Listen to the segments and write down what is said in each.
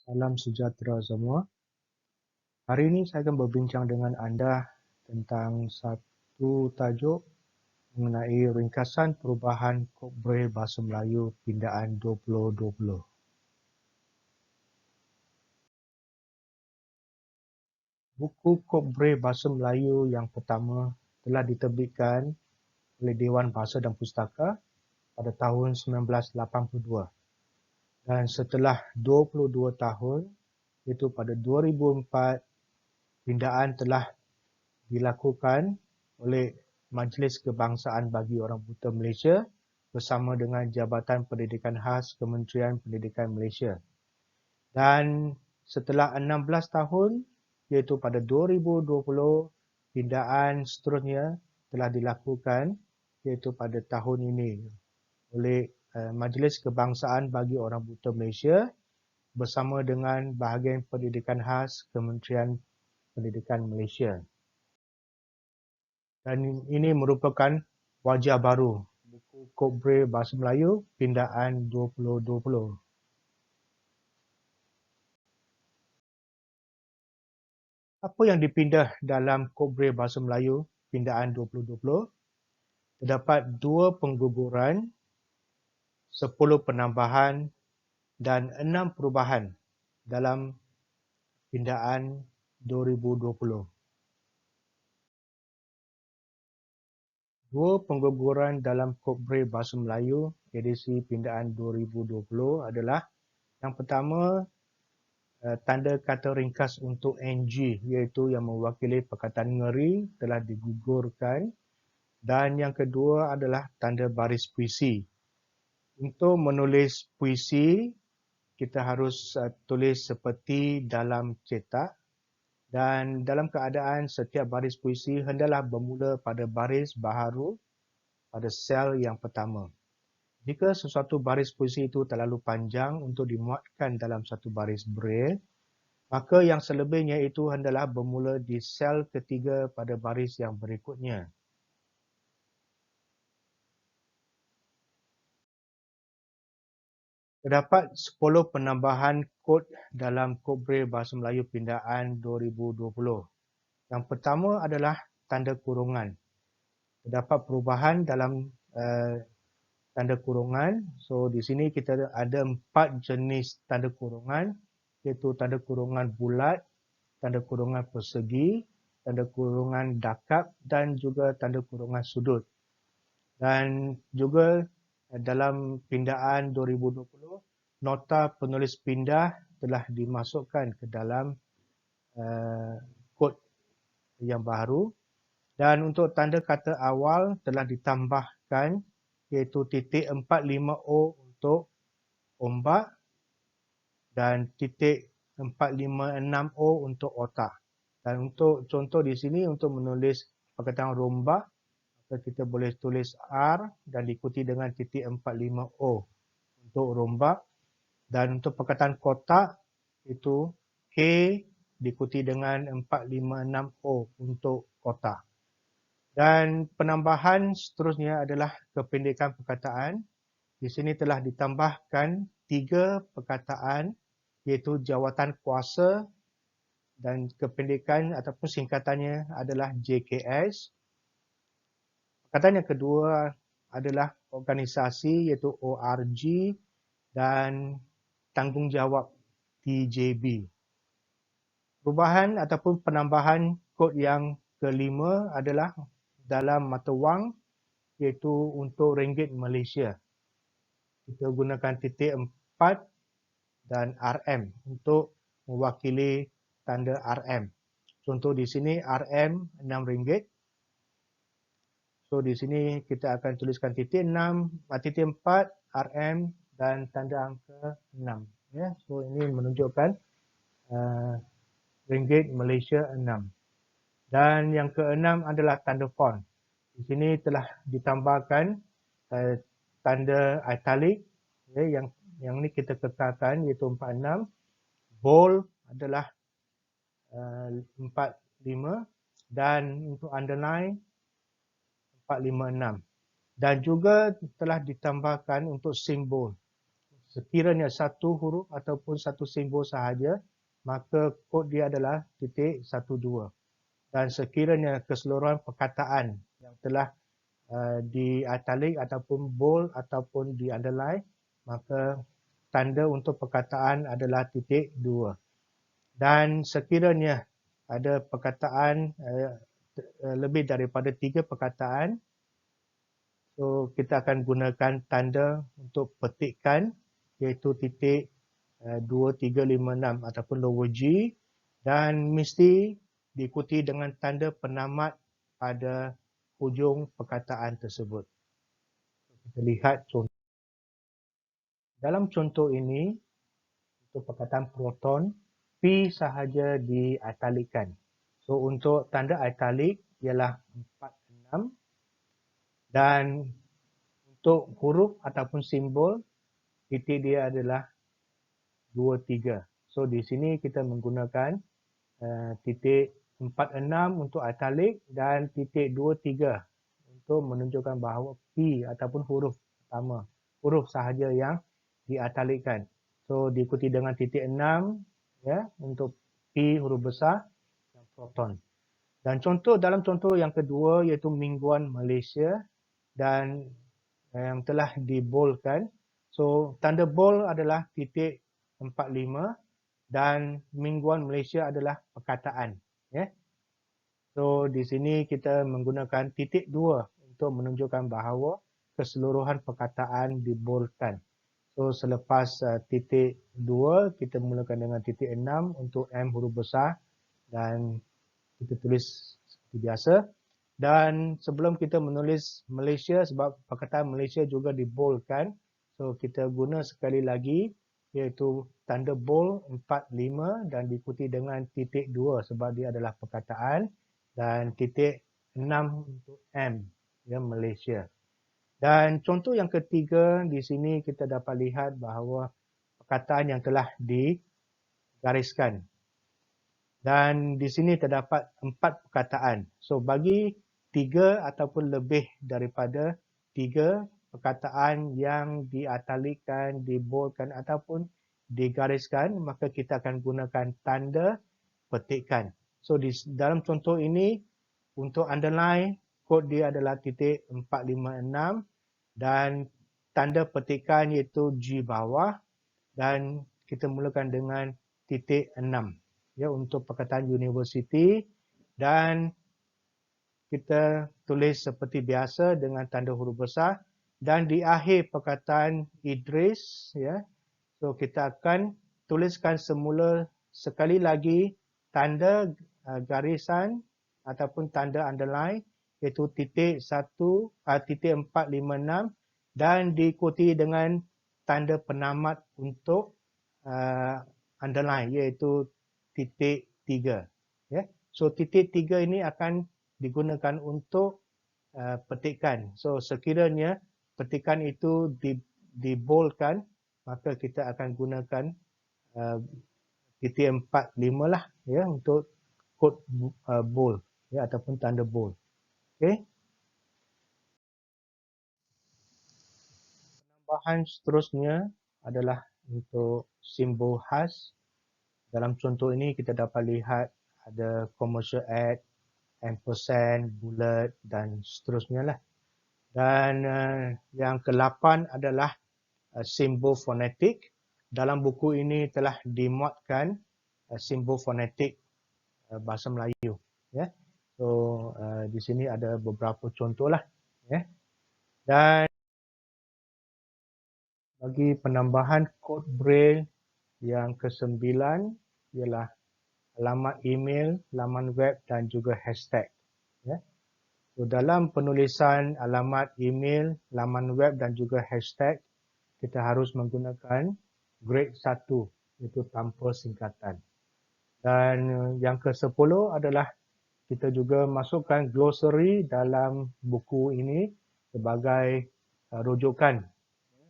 Salam sejahtera semua. Hari ini saya akan berbincang dengan anda tentang satu tajuk mengenai ringkasan perubahan Kod Braille Bahasa Melayu Pindaan 2020. Buku Kod Braille Bahasa Melayu yang pertama telah diterbitkan oleh Dewan Bahasa dan Pustaka pada tahun 1982. Dan setelah 22 tahun, iaitu pada 2004, pindaan telah dilakukan oleh Majlis Kebangsaan bagi Orang Buta Malaysia bersama dengan Jabatan Pendidikan Khas Kementerian Pendidikan Malaysia. Dan setelah 16 tahun, iaitu pada 2020, pindaan seterusnya telah dilakukan iaitu pada tahun ini oleh Majlis Kebangsaan bagi Orang Buta Malaysia bersama dengan Bahagian Pendidikan Khas Kementerian Pendidikan Malaysia. Dan ini merupakan wajah baru buku Kod Braille Bahasa Melayu Pindaan 2020. Apa yang dipindah dalam Kod Braille Bahasa Melayu Pindaan 2020? Terdapat 2 pengguguran, 10 penambahan dan 6 perubahan dalam Pindaan 2020. 2 pengguguran dalam Kod Braille Bahasa Melayu edisi Pindaan 2020 adalah yang pertama, tanda kata ringkas untuk NG iaitu yang mewakili Perkataan Ngeri telah digugurkan, dan yang kedua adalah tanda baris puisi. Untuk menulis puisi, kita harus tulis seperti dalam cetak, dan dalam keadaan setiap baris puisi hendaklah bermula pada baris baharu pada sel yang pertama. Jika sesuatu baris puisi itu terlalu panjang untuk dimuatkan dalam satu baris braille, maka yang selebihnya itu hendaklah bermula di sel ketiga pada baris yang berikutnya. Terdapat 10 penambahan kod dalam Kod Braille Bahasa Melayu Pindaan 2020. Yang pertama adalah tanda kurungan. Terdapat perubahan dalam tanda kurungan. So di sini kita ada 4 jenis tanda kurungan, iaitu tanda kurungan bulat, tanda kurungan persegi, tanda kurungan dakap dan juga tanda kurungan sudut. Dan juga dalam Pindaan 2020, nota penulis pindah telah dimasukkan ke dalam kod yang baru. Dan untuk tanda kata awal telah ditambahkan iaitu titik 45O untuk ombak dan titik 456O untuk otak. Dan untuk contoh di sini untuk menulis perkataan rombak, kita boleh tulis R dan diikuti dengan titik 45O untuk rombak. Dan untuk perkataan kotak itu K diikuti dengan 456O untuk kotak. Dan penambahan seterusnya adalah kependekan perkataan. Di sini telah ditambahkan 3 perkataan iaitu jawatan kuasa, dan kependekan ataupun singkatannya adalah JKS. Perkataan yang kedua adalah organisasi iaitu ORG dan tanggungjawab TJB. Perubahan ataupun penambahan kod yang kelima adalah dalam mata wang iaitu untuk ringgit Malaysia. Kita gunakan titik 4 dan RM untuk mewakili tanda RM. Contoh di sini RM RM6. So di sini kita akan tuliskan titik 6, titik 4, RM dan tanda angka 6. Ya, so ini menunjukkan ringgit Malaysia 6. Dan yang keenam adalah tanda font. Di sini telah ditambahkan tanda italic, ya, yang ni kita kekalkan iaitu 46. Bold adalah 45 dan untuk underline 456. Dan juga telah ditambahkan untuk simbol. sekiranya satu huruf ataupun satu simbol sahaja, maka kod dia adalah .12. Dan sekiranya keseluruhan perkataan yang telah di italic ataupun bold ataupun di underline, maka tanda untuk perkataan adalah .2. Dan sekiranya ada perkataan lebih daripada 3 perkataan, so kita akan gunakan tanda untuk petikan iaitu .2356 ataupun lower G, dan mesti diikuti dengan tanda penamat pada hujung perkataan tersebut. Kita lihat contoh. Dalam contoh ini, untuk perkataan proton, P sahaja diitalikan. So untuk tanda italic ialah 46, dan untuk huruf ataupun simbol, titik dia adalah 23. So di sini kita menggunakan titik 46 untuk italic dan titik 23 untuk menunjukkan bahawa P ataupun huruf pertama, huruf sahaja yang diitalickan. So diikuti dengan titik 6 ya untuk P huruf besar dan proton. Dan dalam contoh yang kedua iaitu mingguan Malaysia dan yang telah diboldkan. So tanda bold adalah titik 45 dan mingguan Malaysia adalah perkataan. Ya. So di sini kita menggunakan titik 2 untuk menunjukkan bahawa keseluruhan perkataan diboldkan. So selepas titik 2, kita mulakan dengan titik 6 untuk M huruf besar dan kita tulis seperti biasa. Dan sebelum kita menulis Malaysia, sebab perkataan Malaysia juga diboldkan, so kita guna sekali lagi iaitu tanda bold 45 dan diikuti dengan titik 2 sebab dia adalah perkataan, dan titik 6 untuk M, ya, Malaysia. Dan contoh yang ketiga, di sini kita dapat lihat bahawa perkataan yang telah digariskan. Dan di sini terdapat 4 perkataan. So bagi 3 ataupun lebih daripada 3 perkataan yang diitalickan, diboldkan ataupun digariskan, maka kita akan gunakan tanda petikan. So dalam contoh ini, untuk underline, kod dia adalah titik 456 dan tanda petikan iaitu G bawah, dan kita mulakan dengan titik 6 ya untuk perkataan university, dan kita tulis seperti biasa dengan tanda huruf besar, dan di akhir perkataan Idris ya, so kita akan tuliskan semula sekali lagi tanda garisan ataupun tanda underline iaitu titik 456 dan diikuti dengan tanda penamat untuk underline iaitu titik 3 ya. So titik 3 ini akan digunakan untuk petikan. So sekiranya petikan itu diboldkan, maka kita akan gunakan titik 45 lah ya untuk kod bold ya ataupun tanda bold. Okey. Penambahan seterusnya adalah untuk simbol khas. Dalam contoh ini kita dapat lihat ada commercial ad, ampersand, bullet dan seterusnya lah. Dan yang ke-8 adalah simbol fonetik. Dalam buku ini telah dimuatkan simbol fonetik bahasa Melayu. Ya. So di sini ada beberapa contoh lah. Ya. Dan bagi penambahan kod braille yang ke-9 ialah alamat email, laman web dan juga hashtag. Ya. So, dalam penulisan alamat email, laman web dan juga hashtag, kita harus menggunakan grade 1, iaitu tanpa singkatan. Dan yang ke-10 adalah kita juga masukkan glossary dalam buku ini sebagai rujukan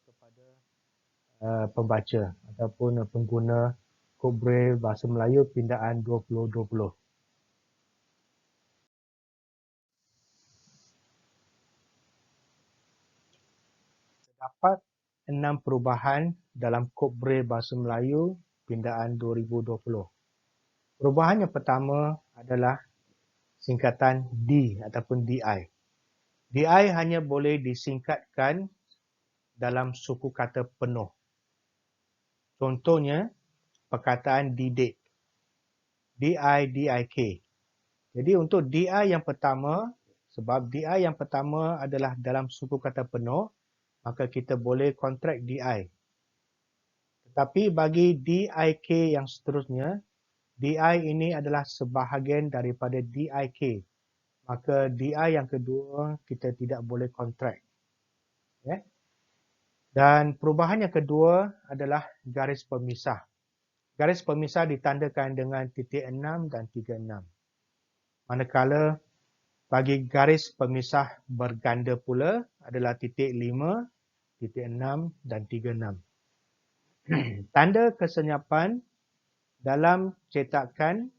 kepada pembaca ataupun pengguna kod braille bahasa Melayu pindaan 2020. Dapat 6 perubahan dalam Kod Braille Bahasa Melayu Pindaan 2020. Perubahan yang pertama adalah singkatan D ataupun DI. DI hanya boleh disingkatkan dalam suku kata penuh. Contohnya, perkataan didik. DI-DIK. Jadi untuk DI yang pertama, sebab DI yang pertama adalah dalam suku kata penuh, maka kita boleh kontrak DI. Tetapi bagi DIK yang seterusnya, DI ini adalah sebahagian daripada DIK. Maka DI yang kedua kita tidak boleh kontrak. Ya. Dan perubahan yang kedua adalah garis pemisah. Garis pemisah ditandakan dengan titik 6 dan 36. Manakala bagi garis pemisah berganda pula adalah titik 5, titik 6 dan 36. Tanda kesenyapan dalam cetakan,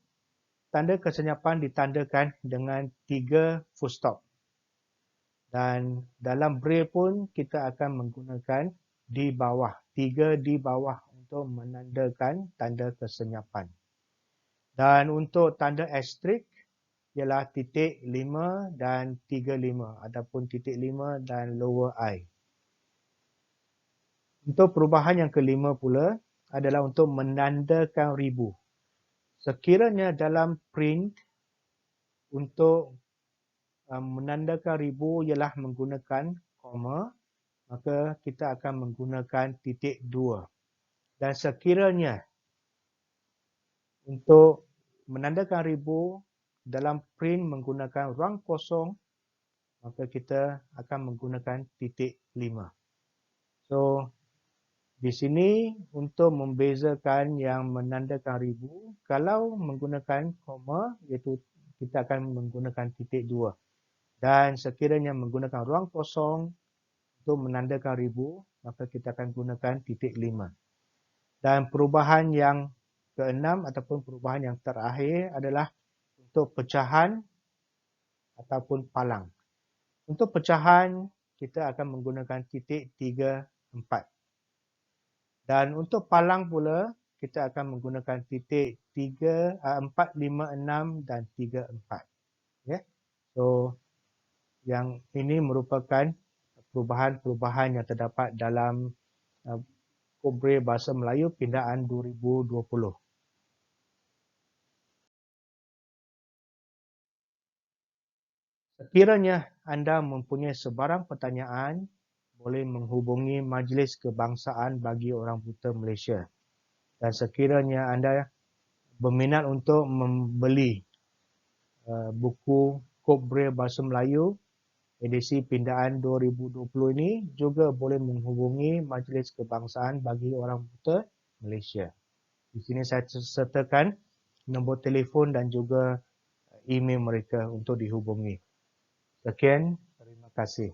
tanda kesenyapan ditandakan dengan 3 full stop. Dan dalam Braille pun kita akan menggunakan di bawah, 3 di bawah untuk menandakan tanda kesenyapan. Dan untuk tanda asterisk ialah titik 5 dan 35 ataupun titik 5 dan lower I. Untuk perubahan yang kelima pula adalah untuk menandakan ribu. Sekiranya dalam print untuk menandakan ribu ialah menggunakan koma, maka kita akan menggunakan titik 2. Dan sekiranya untuk menandakan ribu dalam print menggunakan ruang kosong, maka kita akan menggunakan titik 5. So, di sini untuk membezakan yang menandakan ribu, kalau menggunakan koma, iaitu kita akan menggunakan titik 2. Dan sekiranya menggunakan ruang kosong untuk menandakan ribu, maka kita akan gunakan titik 5. Dan perubahan yang keenam ataupun perubahan yang terakhir adalah untuk pecahan ataupun palang. Untuk pecahan, kita akan menggunakan titik 3, 4. Dan untuk palang pula, kita akan menggunakan titik 3, 4, 5, 6 dan 3, 4. Ya. So, yang ini merupakan perubahan-perubahan yang terdapat dalam Kod Braille Bahasa Melayu Pindaan 2020. Sekiranya anda mempunyai sebarang pertanyaan, boleh menghubungi Majlis Kebangsaan bagi Orang Buta Malaysia. Dan sekiranya anda berminat untuk membeli buku Kod Braille Bahasa Melayu edisi Pindaan 2020 ini, juga boleh menghubungi Majlis Kebangsaan bagi Orang Buta Malaysia. Di sini saya sertakan nombor telefon dan juga email mereka untuk dihubungi. Sekian, terima kasih.